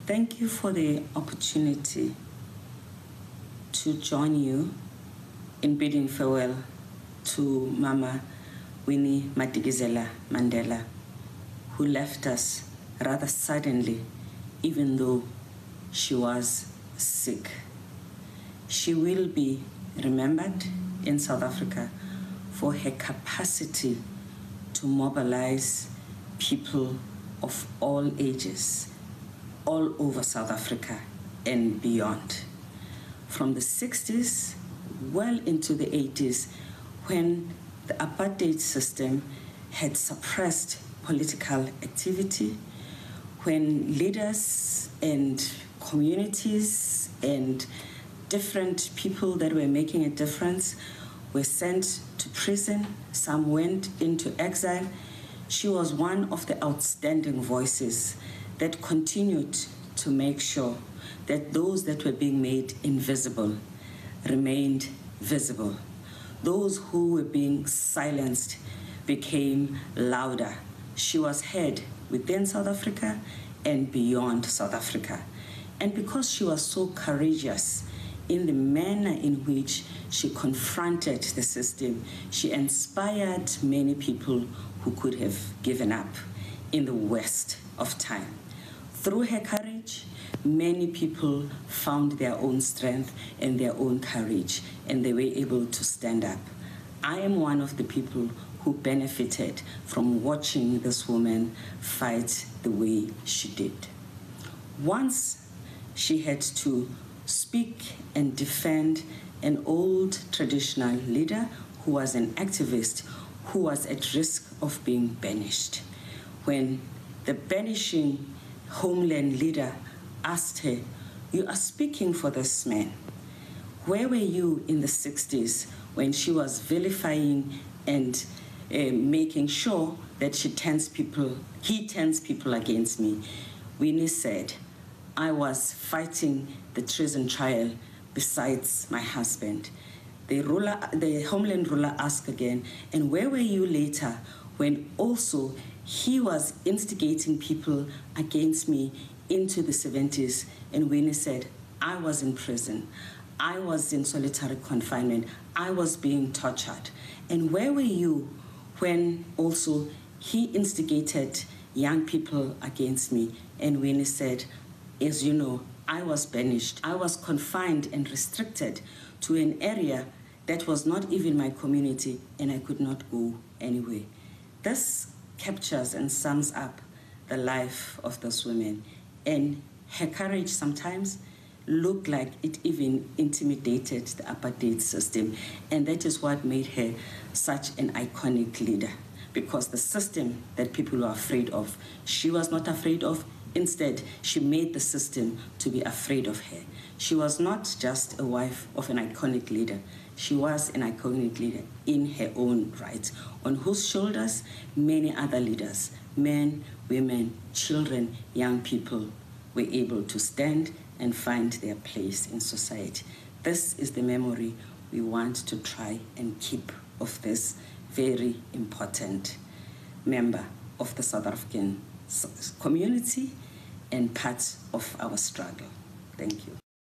Thank you for the opportunity to join you in bidding farewell to Mama Winnie Mandela, who left us rather suddenly, even though she was sick. She will be remembered in South Africa for her capacity to mobilize people of all ages, all over South Africa and beyond. From the 60s well into the 80s, when the apartheid system had suppressed political activity, when leaders and communities and different people that were making a difference were sent to prison, some went into exile, she was one of the outstanding voices that continued to make sure that those that were being made invisible remained visible. Those who were being silenced became louder. She was heard within South Africa and beyond South Africa. And because she was so courageous in the manner in which she confronted the system, she inspired many people who could have given up in the worst of time. Through her courage, many people found their own strength and their own courage, and they were able to stand up. I am one of the people who benefited from watching this woman fight the way she did. Once she had to speak and defend an old traditional leader who was an activist who was at risk of being banished. When the banishing homeland leader asked her, "You are speaking for this man. Where were you in the 60s when she was vilifying and making sure that he turns people against me?" Winnie said, "I was fighting the treason trial besides my husband." The homeland ruler asked again, "And where were you later when also he was instigating people against me into the 70s?" And Winnie said, "I was in prison. I was in solitary confinement. I was being tortured. And where were you when also he instigated young people against me?" And Winnie said, "As you know, I was banished. I was confined and restricted to an area that was not even my community, and I could not go anywhere." This captures and sums up the life of this woman, and her courage sometimes looked like it even intimidated the apartheid system, and that is what made her such an iconic leader, because the system that people were afraid of, she was not afraid of. Instead, she made the system to be afraid of her. She was not just a wife of an iconic leader. She was an iconic leader in her own right, on whose shoulders many other leaders, men, women, children, young people, were able to stand and find their place in society. This is the memory we want to try and keep of this very important member of the South African community and part of our struggle. Thank you.